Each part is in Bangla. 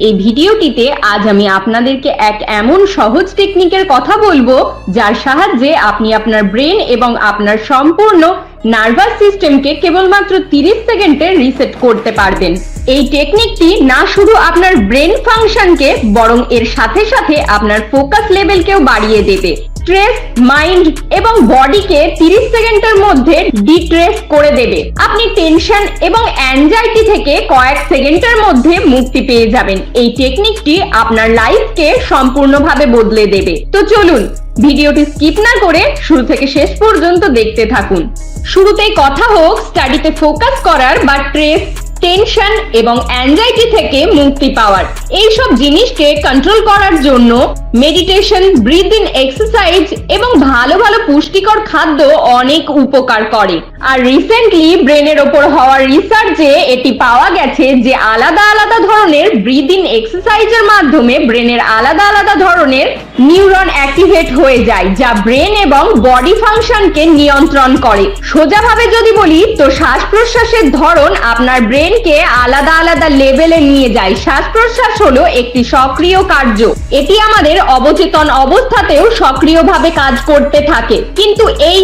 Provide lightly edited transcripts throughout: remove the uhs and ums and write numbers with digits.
এই ভিডিওটিতে আজ আমি আপনাদেরকে এক এমন সহজ টেকনিকের কথা বলবো যার সাহায্যে আপনি আপনার ব্রেন এবং আপনার সম্পূর্ণ নার্ভাস সিস্টেমকে কেবলমাত্র 30 সেকেন্ডে রিসেট করতে পারবেন। এই টেকনিকটি না শুধু আপনার ব্রেন ফাংশনকে বরং এর সাথে সাথে আপনার ফোকাস লেভেলকেও বাড়িয়ে দেবে। স্ট্রেস, মাইন্ড এবং বডিকে 30 সেকেন্ডের মধ্যে ডিস্ট্রেস করে দেবে। আপনি টেনশন এবং অ্যাংজাইটি থেকে কয়েক সেকেন্ডের মধ্যে মুক্তি পেয়ে যাবেন। এই টেকনিকটি আপনার লাইফকে সম্পূর্ণভাবে বদলে দেবে। তো চলুন ভিডিওটি স্কিপ না করে শুরু থেকে শেষ পর্যন্ত দেখতে থাকুন। শুরুতেই কথা হোক স্টাডিতে ফোকাস করার বা স্ট্রেস, টেনশন এবং অ্যাংজাইটি থেকে মুক্তি পাওয়ার। এইসব জিনিসকে কন্ট্রোল করার জন্য মেডিটেশন, ব্রিথ ইন এক্সারসাইজ এবং ভালো ভালো পুষ্টিকর খাদ্য অনেক উপকার করে। আর রিসেন্টলি ব্রেনের ওপর হওয়া রিসার্চে এটি পাওয়া গেছে যে আলাদা আলাদা ধরনের ব্রিথ ইন এক্সারসাইজের মাধ্যমে ব্রেনের আলাদা আলাদা ধরনের নিউরন অ্যাক্টিভেট হয়ে যায়, যা ব্রেন এবং বডি ফাংশনকে নিয়ন্ত্রণ করে। সোজাভাবে যদি বলি তো শ্বাস প্রশ্বাসের ধরন আপনার ব্রেনকে আলাদা আলাদা লেভেলে নিয়ে যায়। শ্বাস প্রশ্বাস হলো একটি সক্রিয় কার্য, এটি আমাদের অবচেতন অবস্থাতেও সক্রিয়ভাবে কাজ করতে থাকে, কিন্তু এই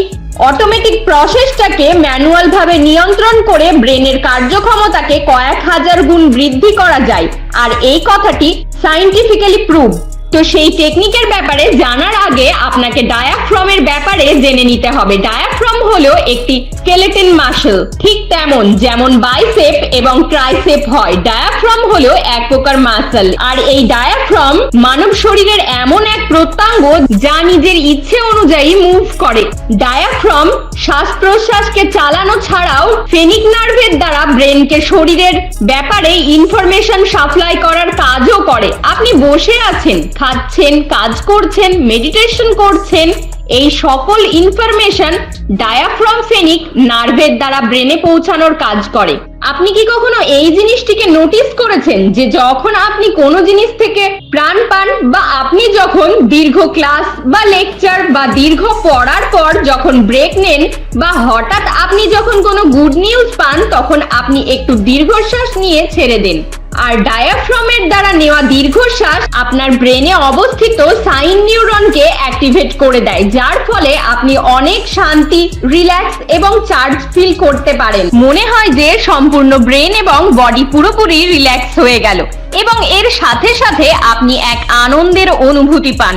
অটোমেটিক প্রসেসটাকে ম্যানুয়াল ভাবে নিয়ন্ত্রণ করে ব্রেনের কার্যক্ষমতাকে কয়েক হাজার গুণ বৃদ্ধি করা যায়। আর এই কথাটি সায়েন্টিফিক্যালি প্রুভ। তো সেই টেকনিকের ব্যাপারে জানার আগে আপনাকে ডায়াফ্রামের ব্যাপারে জেনে নিতে হবে। ডায়াফ্রাম হলো একটি স্কেলেটন মাসল, ঠিক তেমন যেমন বাইসেপ এবং ট্রাইসেপ হয়। ডায়াফ্রাম হলো এক প্রকার মাসল। আর এই ডায়াফ্রাম মানব শরীরের এমন এক প্রত্যঙ্গ যা নিজের ইচ্ছে অনুযায়ী মুভ করে। ডায়াফ্রাম শ্বাস প্রশ্বাসকে চালানো ছাড়াও ফেনিক নার্ভের দ্বারা ব্রেনকে শরীরের ব্যাপারে ইনফরমেশন সাপ্লাই করার কাজও করে। আপনি বসে আছেন, খাচ্ছেন, কাজ করছেন, মেডিটেশন করছেন, এই সকল ইনফরমেশন ডায়াফ্রাম ফেনিক নার্ভের দ্বারা ব্রেনে পৌঁছানোর কাজ করে। আপনি কি কখনো এই জিনিসটিকে নোটিস করেছেন যে যখন আপনি কোনো জিনিস থেকে প্রাণ পান বা আপনি যখন দীর্ঘ ক্লাস বা লেকচার বা দীর্ঘ পড়ার পর যখন ব্রেক নেন বা হঠাৎ আপনি যখন কোনো গুড নিউজ পান তখন আপনি একটু দীর্ঘশ্বাস নিয়ে ছেড়ে দেন। আর ডায়াফ্রামের দ্বারা নেওয়া দীর্ঘশ্বাস আপনার ব্রেনে অবস্থিত সাইন নিউরনকে অ্যাক্টিভেট করে দেয়, যার ফলে আপনি অনেক শান্তি, রিল্যাক্স এবং চার্জ ফিল করতে পারেন। মনে হয় যে সম্পূর্ণ ব্রেন এবং বডি পুরোপুরি রিল্যাক্স হয়ে গেল এবং এর সাথে সাথে আপনি এক আনন্দের অনুভূতি পান।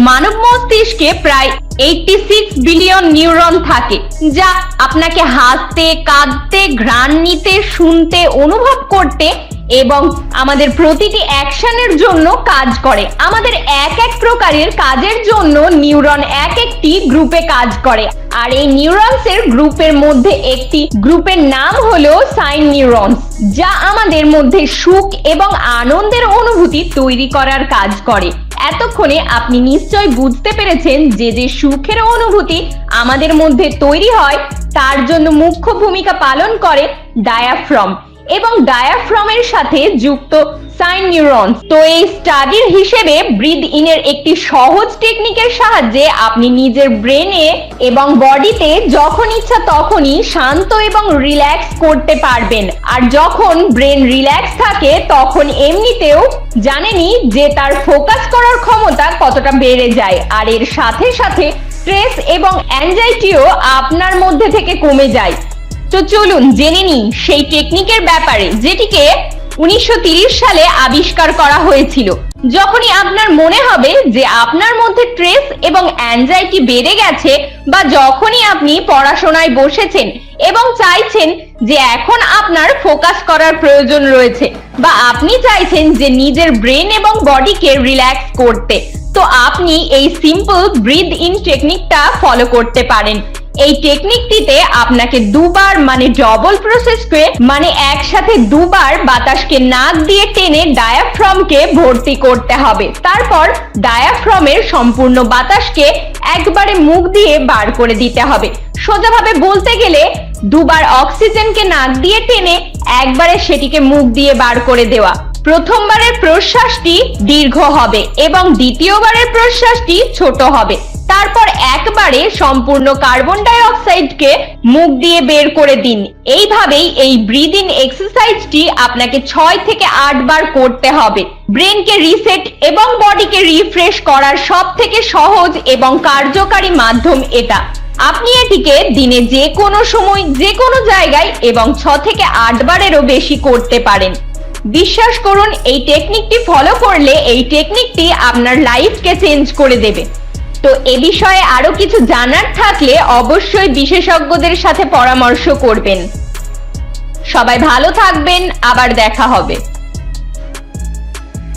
মানব মস্তিষ্কে প্রায় 86 বিলিয়ন নিউরন থাকে, যা আপনাকে হাসতে, কাঁদতে, ঘ্রাণ নিতে, শুনতে, অনুভব করতে এবং আমাদের প্রতিটি অ্যাকশনের জন্য কাজ করে। আমাদের এক এক প্রকারের কাজের জন্য নিউরন এক একটি গ্রুপে কাজ করে। আর এই নিউরনসের গ্রুপের মধ্যে একটি গ্রুপের নাম হলো সাইন নিউরনস, যা আমাদের মধ্যে সুখ এবং আনন্দের অনুভূতি তৈরি করার কাজ করে। এতক্ষণে আপনি নিশ্চয় বুঝতে পেরেছেন যে যে সুখের অনুভূতি আমাদের মধ্যে তৈরি হয় তার জন্য মুখ্য ভূমিকা পালন করে ডায়াফ্রাম এবং ডায়াফ্রামের সাথে যুক্ত সাইন নিউরনস। তো এই স্টাডির হিসেবে ব্রিথ ইনের একটি সহজ টেকনিকের সাহায্যে আপনি নিজের ব্রেনে এবং বডিতে যখন ইচ্ছা তখনই শান্ত এবং রিল্যাক্স করতে পারবেন। আর যখন ব্রেন রিল্যাক্স থাকে তখন এমনিতেও জানেনই যে তার ফোকাস করার ক্ষমতা কতটা বেড়ে যায়। আর এর সাথে সাথে স্ট্রেস এবং অ্যাংজাইটিও আপনার মধ্যে থেকে কমে যায়। তো চলুন জেনে নিই সেই টেকনিকের ব্যাপারে, যেটিকে 1930 সালে আবিষ্কার করা হয়েছিল। যখনই আপনার মনে হবে যে আপনার মধ্যে স্ট্রেস এবং অ্যাংজাইটি বেড়ে গেছে বা যখনই আপনি পড়াশোনায় বসেছেন এবং চাইছেন যে এখন আপনার ফোকাস করার প্রয়োজন রয়েছে বা আপনি চাইছেন যে নিজের ব্রেন এবং বডিকে রিল্যাক্স করতে, তো আপনি এই সিম্পল ব্রিথ ইন টেকনিকটা ফলো করতে পারেন। এই টেকনিকটিতে আপনাকে দুবার মানে ডবল প্রসেসকে মানে একসাথে দুবার বাতাসকে নাক দিয়ে টেনে ডায়াফ্রামকে ভর্তি করতে হবে। তারপর ডায়াফ্রামের সম্পূর্ণ বাতাসকে একবারে মুখ দিয়ে বার করে দিতে হবে। সোজাভাবে বলতে গেলে দুবার অক্সিজেনকে নাক দিয়ে টেনে একবারে সেটিকে মুখ দিয়ে বার করে দেওয়া। প্রথমবারের প্রশ্বাসটি দীর্ঘ হবে এবং দ্বিতীয়বারের প্রশ্বাসটি ছোট হবে। তারপর একবারে সম্পূর্ণ কার্বন ডাই অক্সাইডকে মুখ দিয়ে বের করে দিন। এইভাবেই এই ব্রিথ ইন এক্সারসাইজটি আপনাকে 6 থেকে 8 বার করতে হবে। ব্রেনকে রিসেট এবং বডিকে রিফ্রেশ করার সবথেকে সহজ এবং কার্যকারী মাধ্যম এটা। আপনি এটিকে দিনে যে কোনো সময় যে কোনো জায়গায় এবং 6 থেকে 8 বারেরও বেশি করতে পারেন। বিশ্বাস করুন, এই টেকনিকটি ফলো করলে এই টেকনিকটি আপনার লাইফকে চেঞ্জ করে দেবে। তো এ বিষয়ে আরো কিছু জানার থাকলে অবশ্যই বিশেষজ্ঞদের সাথে পরামর্শ করবেন। সবাই ভালো থাকবেন, আবার দেখা হবে।